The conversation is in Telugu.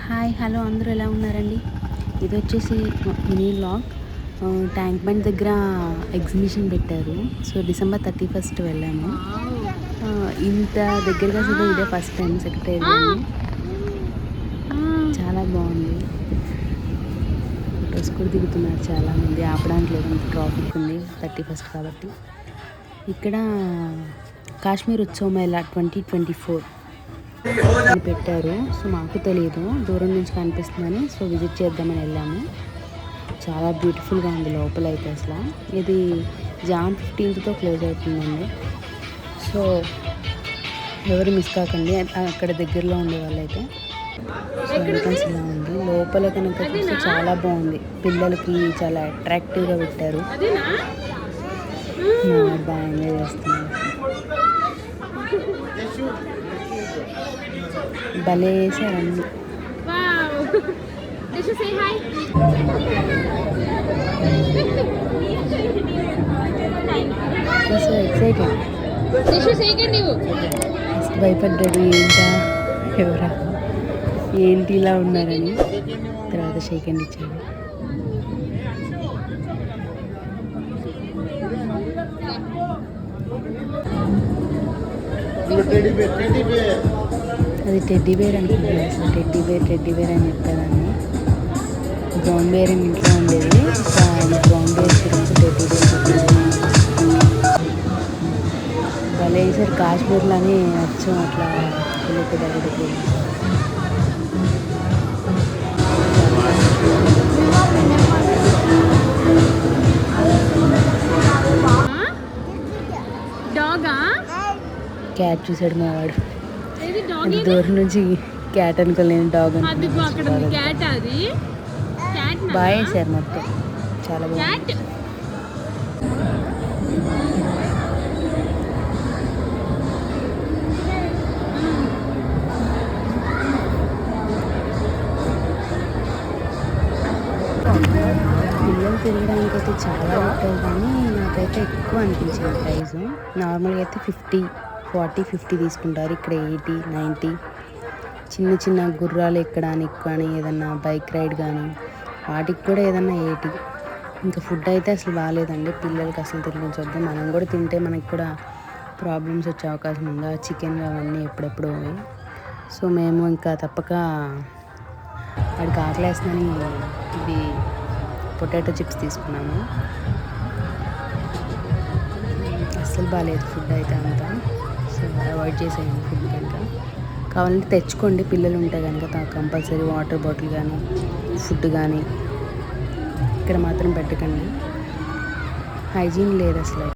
హాయ్ హలో అందరూ ఎలా ఉన్నారండి. ఇది వచ్చేసి మినీ వ్లాగ్. ట్యాంక్ బండ్ దగ్గర ఎగ్జిబిషన్ పెట్టారు. సో డిసెంబర్ 31 వెళ్ళాము. ఇంత దగ్గరగా చూడడం ఇదే ఫస్ట్ టైం సెక్రటేరియట్ని. చాలా బాగుంది. ఫొటోస్ కూడా దిగుతున్నారు చాలామంది. ఆపడానికి లేదు, అంత ట్రాఫిక్ ఉంది 31 కాబట్టి. ఇక్కడ కాశ్మీర్ ఉత్సవ మేళా 2024 అని పెట్టారు. సో మాకు తెలియదు, దూరం నుంచి కనిపిస్తుందని సో విజిట్ చేద్దామని వెళ్ళాము. చాలా బ్యూటిఫుల్గా ఉంది లోపల అయితే. అసలు ఇది జాన్ 15తో క్లోజ్ అవుతుందండి. సో ఎవరు మిస్ కాకండి, అక్కడ దగ్గరలో ఉండే వాళ్ళైతే. సో ఎంట్రన్స్ ఇలా ఉంది. లోపల కనుక చూస్తే చాలా బాగుంది. పిల్లలకి చాలా అట్రాక్టివ్గా పెట్టారు. బాగా ఎంజాయ్ చేస్తున్నారు. భలే వేసారండి. So excited. ఫస్ట్ భయపడ్డాడు, ఏంటా ఎవరా ఏంటి ఇలా ఉన్నారని. తర్వాత షేక్ హ్యాండ్ ఇచ్చాడు. అది టెడ్డీ బేర్ అనుకుంటున్నాను. అసలు టెడ్డీ బేర్ అని చెప్పేదాన్ని. బ్రౌన్ బేర్ ఇంట్లో ఉండేది. బ్రౌన్ బేర్ గురించి టెడ్డీ బేర్ భలే వేసారు. కాశ్మీర్లోనే వచ్చాం అట్లా దగ్గరికి. క్యాట్ చూసాడు మా వాడు. దూరం నుంచి క్యాట్ అనుకోలేని డాగ్ బాగా వేసారు మొత్తం. చాలా బాగుంది. పిల్లలు తిరగడానికి అయితే చాలా పెట్టారు, కానీ నాకైతే ఎక్కువ అనిపించింది ప్రైస్. నార్మల్గా అయితే 40-50 తీసుకుంటారు. ఇక్కడ 80-90. చిన్న చిన్న గుర్రాలు ఎక్కడానికి కానీ, ఏదన్నా బైక్ రైడ్ కానీ వాటికి కూడా ఏదన్నా 80. ఇంకా ఫుడ్ అయితే అసలు బాగాలేదండి. పిల్లలకి అసలు తినిపించొద్దు. మనం కూడా తింటే మనకి కూడా ప్రాబ్లమ్స్ వచ్చే అవకాశం ఉంది. చికెన్ అవన్నీ ఎప్పుడెప్పుడు. సో మేము ఇంకా తప్పక వాడికి ఆకలేస్తుందని ఇది పొటాటో చిప్స్ తీసుకున్నాము. అస్సలు బాగాలేదు ఫుడ్ అయితే అంతా. సో అవాయిడ్ చేసేయండి ఫుడ్ కనుక. కావాలంటే తెచ్చుకోండి, పిల్లలు ఉంటే కనుక కంపల్సరీ వాటర్ బాటిల్ కానీ ఫుడ్ కానీ. ఇక్కడ మాత్రం పెట్టకండి, హైజీన్ లేదు అసలు.